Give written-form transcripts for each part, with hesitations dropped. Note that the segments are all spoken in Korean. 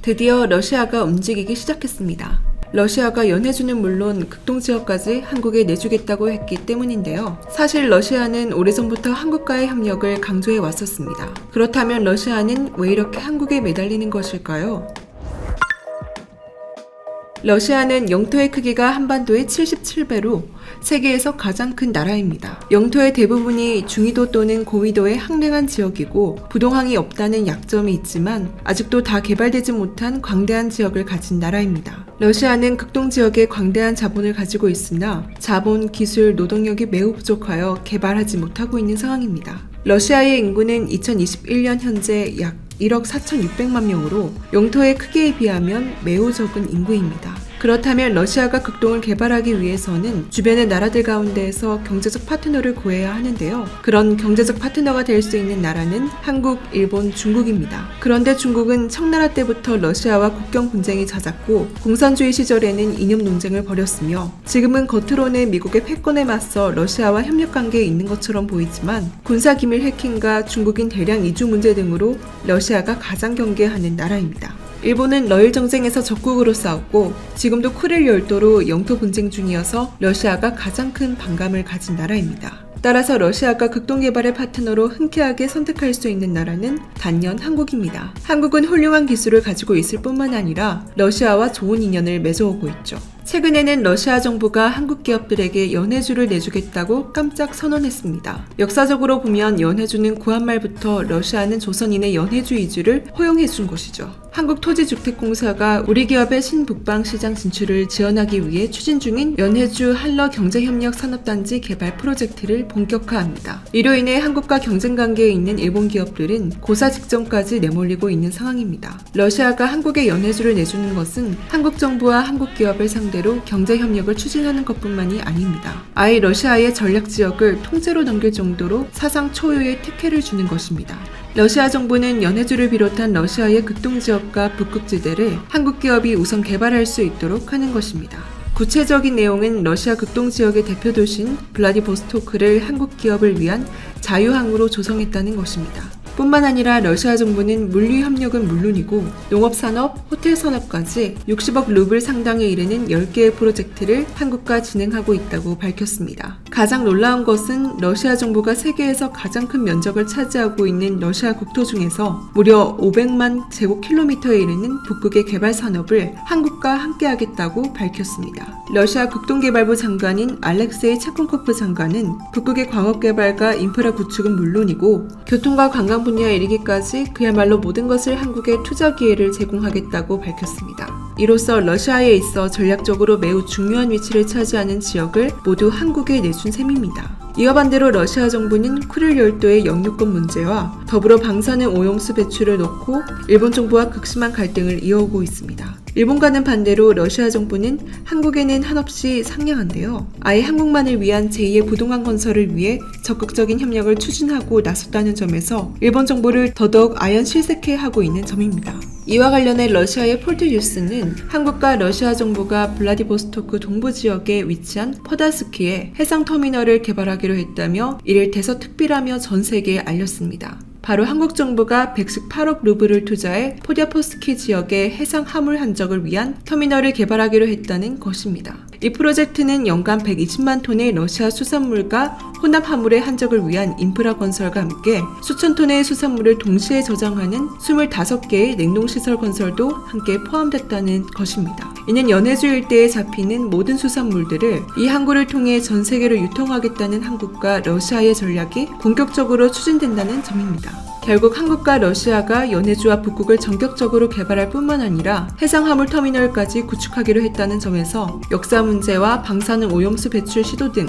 드디어 러시아가 움직이기 시작했습니다. 러시아가 연해주는 물론 극동지역까지 한국에 내주겠다고 했기 때문인데요. 사실 러시아는 오래전부터 한국과의 협력을 강조해 왔었습니다. 그렇다면 러시아는 왜 이렇게 한국에 매달리는 것일까요? 러시아는 영토의 크기가 한반도의 77배로 세계에서 가장 큰 나라입니다. 영토의 대부분이 중위도 또는 고위도의 항랭한 지역이고 부동항이 없다는 약점이 있지만 아직도 다 개발되지 못한 광대한 지역을 가진 나라입니다. 러시아는 극동 지역에 광대한 자본을 가지고 있으나 자본, 기술, 노동력이 매우 부족하여 개발하지 못하고 있는 상황입니다. 러시아의 인구는 2021년 현재 약 1억 4,600만 명으로 영토의 크기에 비하면 매우 적은 인구입니다. 그렇다면 러시아가 극동을 개발하기 위해서는 주변의 나라들 가운데에서 경제적 파트너를 구해야 하는데요. 그런 경제적 파트너가 될 수 있는 나라는 한국, 일본, 중국입니다. 그런데 중국은 청나라 때부터 러시아와 국경 분쟁이 잦았고 공산주의 시절에는 이념 논쟁을 벌였으며 지금은 겉으로는 미국의 패권에 맞서 러시아와 협력 관계에 있는 것처럼 보이지만 군사기밀 해킹과 중국인 대량 이주 문제 등으로 러시아가 가장 경계하는 나라입니다. 일본은 러일 정쟁에서 적국으로 싸웠고 지금도 쿠릴 열도로 영토 분쟁 중이어서 러시아가 가장 큰 반감을 가진 나라입니다. 따라서 러시아가 극동 개발의 파트너로 흔쾌하게 선택할 수 있는 나라는 단연 한국입니다. 한국은 훌륭한 기술을 가지고 있을 뿐만 아니라 러시아와 좋은 인연을 맺어오고 있죠. 최근에는 러시아 정부가 한국 기업들에게 연해주를 내주겠다고 깜짝 선언했습니다. 역사적으로 보면 연해주는 구한말부터 러시아는 조선인의 연해주 이주를 허용해준 것이죠. 한국토지주택공사가 우리 기업의 신북방시장 진출을 지원하기 위해 추진 중인 연해주 한러 경제협력 산업단지 개발 프로젝트를 본격화합니다. 이로 인해 한국과 경쟁관계에 있는 일본 기업들은 고사 직전까지 내몰리고 있는 상황입니다. 러시아가 한국에 연해주를 내주는 것은 한국 정부와 한국 기업을 상대로 경제협력을 추진하는 것뿐만이 아닙니다. 아예 러시아의 전략지역을 통째로 넘길 정도로 사상 초유의 특혜를 주는 것입니다. 러시아 정부는 연해주를 비롯한 러시아의 극동지역과 북극지대를 한국 기업이 우선 개발할 수 있도록 하는 것입니다. 구체적인 내용은 러시아 극동지역의 대표 도시인 블라디보스토크를 한국 기업을 위한 자유항으로 조성했다는 것입니다. 뿐만 아니라 러시아 정부는 물류 협력은 물론이고 농업산업, 호텔산업까지 60억 루블 상당에 이르는 10개의 프로젝트를 한국과 진행하고 있다고 밝혔습니다. 가장 놀라운 것은 러시아 정부가 세계에서 가장 큰 면적을 차지하고 있는 러시아 국토 중에서 무려 500만 제곱킬로미터에 이르는 북극의 개발 산업을 한국과 함께하겠다고 밝혔습니다. 러시아 국동개발부 장관인 알렉세이 체콘코프 장관은 북극의 광업개발과 인프라 구축은 물론이고 교통과 관광 분야에 이르기까지 그야말로 모든 것을 한국에 투자 기회를 제공하겠다고 밝혔습니다. 이로써 러시아에 있어 전략적으로 매우 중요한 위치를 차지하는 지역을 모두 한국에 내준 셈입니다. 이와 반대로 러시아 정부는 쿠릴 열도의 영유권 문제와 더불어 방사능 오염수 배출을 놓고 일본 정부와 극심한 갈등을 이어오고 있습니다. 일본과는 반대로 러시아 정부는 한국에는 한없이 상냥한데요. 아예 한국만을 위한 제2의 부동항 건설을 위해 적극적인 협력을 추진하고 나섰다는 점에서 일본 정부를 더더욱 아연실색해 하고 있는 점입니다. 이와 관련해 러시아의 폴트뉴스는 한국과 러시아 정부가 블라디보스토크 동부 지역에 위치한 포다스키에 해상터미널을 개발하기로 했다며 이를 대서특비라며 전 세계에 알렸습니다. 바로 한국 정부가 118억 루블을 투자해 포디아포스키 지역의 해상 화물 한적을 위한 터미널을 개발하기로 했다는 것입니다. 이 프로젝트는 연간 120만 톤의 러시아 수산물과 혼합 화물의 한적을 위한 인프라 건설과 함께 수천 톤의 수산물을 동시에 저장하는 25개의 냉동시설 건설도 함께 포함됐다는 것입니다. 이는 연해주 일대에 잡히는 모든 수산물들을 이 항구를 통해 전 세계로 유통하겠다는 한국과 러시아의 전략이 본격적으로 추진된다는 점입니다. 결국 한국과 러시아가 연해주와 북극을 전격적으로 개발할 뿐만 아니라 해상화물 터미널까지 구축하기로 했다는 점에서 역사 문제와 방사능 오염수 배출 시도 등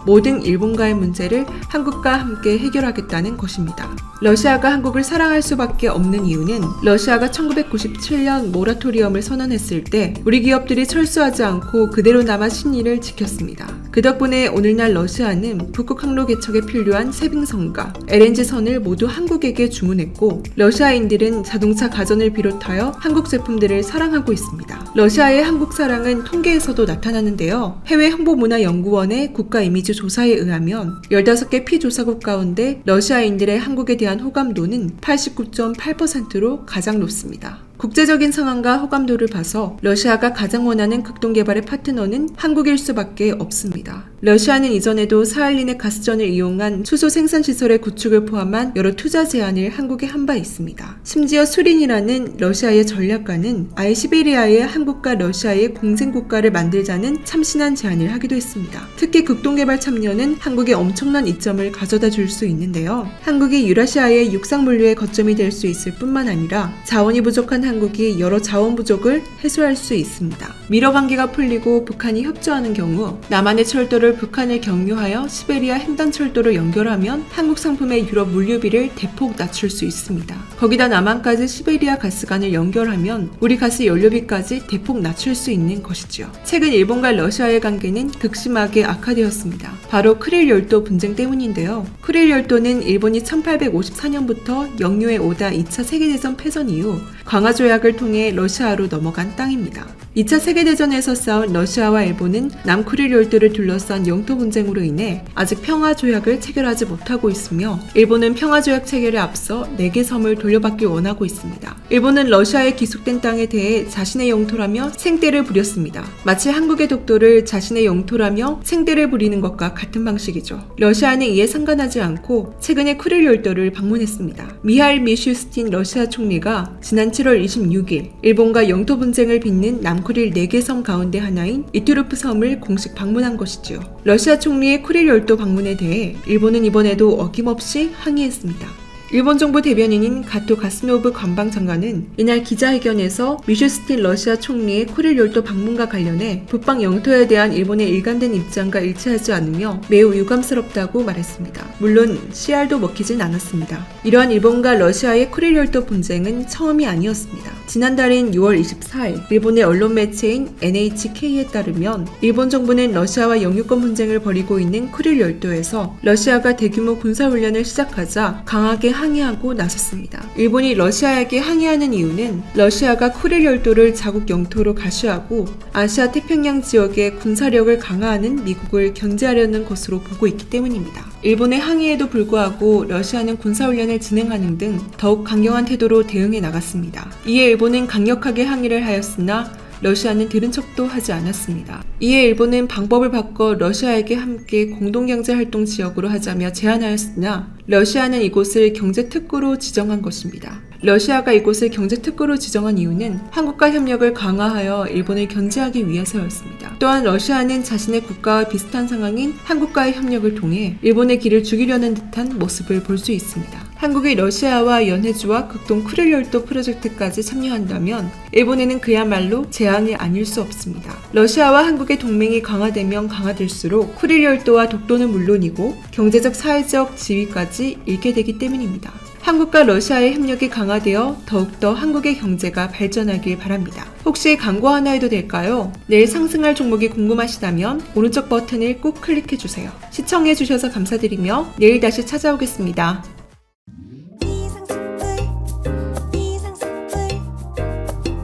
모든 일본과의 문제를 한국과 함께 해결하겠다는 것입니다. 러시아가 한국을 사랑할 수밖에 없는 이유는 러시아가 1997년 모라토리엄을 선언했을 때 우리 기업들이 철수하지 않고 그대로 남아 신의를 지켰습니다. 그 덕분에 오늘날 러시아는 북극 항로 개척에 필요한 세빙선과 LNG선을 모두 한국에게 주문했고 러시아인들은 자동차 가전을 비롯하여 한국 제품들을 사랑하고 있습니다. 러시아의 한국 사랑은 통계에서도 나타나는데요. 해외홍보문화연구원의 국가이미지 조사에 의하면 15개 피조사국 가운데 러시아인들의 한국에 대한 호감도는 89.8%로 가장 높습니다. 국제적인 상황과 호감도를 봐서 러시아가 가장 원하는 극동개발의 파트너는 한국일 수밖에 없습니다. 러시아는 이전에도 사할린의 가스전을 이용한 수소 생산시설의 구축을 포함한 여러 투자 제안을 한국에 한 바 있습니다. 심지어 수린이라는 러시아의 전략가는 아예 시베리아에 한국과 러시아의 공생국가를 만들자는 참신한 제안을 하기도 했습니다. 특히 극동개발 참여는 한국에 엄청난 이점을 가져다 줄 수 있는데요. 한국이 유라시아의 육상물류의 거점이 될 수 있을 뿐만 아니라 자원이 부족한 한국이 여러 자원 부족을 해소할 수 있습니다. 미러 관계가 풀리고 북한이 협조하는 경우 남한의 철도를 북한에 경유하여 시베리아 횡단철도로 연결하면 한국 상품의 유럽 물류비를 대폭 낮출 수 있습니다. 거기다 남한까지 시베리아 가스관을 연결하면 우리 가스 연료비까지 대폭 낮출 수 있는 것이죠. 최근 일본과 러시아의 관계는 극심하게 악화되었습니다. 바로 크릴 열도 분쟁 때문인데요. 크릴 열도는 일본이 1854년부터 영유에 오다 2차 세계대전 패전 이후 광화조약을 통해 러시아로 넘어간 땅입니다. 2차 세계대전에서 싸운 러시아와 일본은 남크릴 열도를 둘러싼 영토 분쟁으로 인해 아직 평화조약을 체결하지 못하고 있으며 일본은 평화조약 체결에 앞서 4개 섬을 돌려받길 원하고 있습니다. 일본은 러시아의 기속된 땅에 대해 자신의 영토라며 생떼를 부렸습니다. 마치 한국의 독도를 자신의 영토라며 생떼를 부리는 것과 같은 방식이죠. 러시아는 이에 상관하지 않고 최근에 크릴 열도를 방문했습니다. 미하일 미슈스틴 러시아 총리가 지난 7월 26일 일본과 영토 분쟁을 빚는 남크릴 4개 섬 가운데 하나인 이투르프 섬을 공식 방문한 것이지요. 러시아 총리의 크릴 열도 방문에 대해 일본은 이번에도 어김없이 항의했습니다. 일본 정부 대변인인 가토 가스노브 관방장관은 이날 기자회견에서 미슈스틴 러시아 총리의 크릴 열도 방문과 관련해 북방 영토에 대한 일본의 일관된 입장과 일치하지 않으며 매우 유감스럽다고 말했습니다. 물론 씨알도 먹히진 않았습니다. 이러한 일본과 러시아의 크릴 열도 분쟁은 처음이 아니었습니다. 지난달인 6월 24일 일본의 언론 매체인 NHK에 따르면 일본 정부는 러시아와 영유권 분쟁을 벌이고 있는 크릴 열도에서 러시아가 대규모 군사훈련을 시작하자 강하게 항의하고 나섰습니다. 일본이 러시아에게 항의하는 이유는 러시아가 크릴 열도를 자국 영토로 가시하고 아시아 태평양 지역의 군사력을 강화하는 미국을 견제하려는 것으로 보고 있기 때문입니다. 일본의 항의에도 불구하고 러시아는 군사훈련을 진행하는 등 더욱 강경한 태도로 대응해 나갔습니다. 이에 일본은 강력하게 항의를 하였으나 러시아는 들은 척도 하지 않았습니다. 이에 일본은 방법을 바꿔 러시아에게 함께 공동경제활동 지역으로 하자며 제안하였으나 러시아는 이곳을 경제특구로 지정한 것입니다. 러시아가 이곳을 경제특구로 지정한 이유는 한국과 협력을 강화하여 일본을 견제하기 위해서였습니다. 또한 러시아는 자신의 국가와 비슷한 상황인 한국과의 협력을 통해 일본의 길을 죽이려는 듯한 모습을 볼 수 있습니다. 한국이 러시아와 연해주와 극동 크릴 열도 프로젝트까지 참여한다면 일본에는 그야말로 재앙이 아닐 수 없습니다. 러시아와 한국의 동맹이 강화되면 강화될수록 크릴 열도와 독도는 물론이고 경제적 사회적 지위까지 잃게 되기 때문입니다. 한국과 러시아의 협력이 강화되어 더욱더 한국의 경제가 발전하길 바랍니다. 혹시 광고 하나 해도 될까요? 내일 상승할 종목이 궁금하시다면 오른쪽 버튼을 꼭 클릭해주세요. 시청해주셔서 감사드리며 내일 다시 찾아오겠습니다.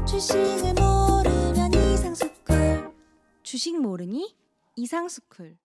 주식을 모르면 이상스쿨. 주식 모르니? 이상스쿨.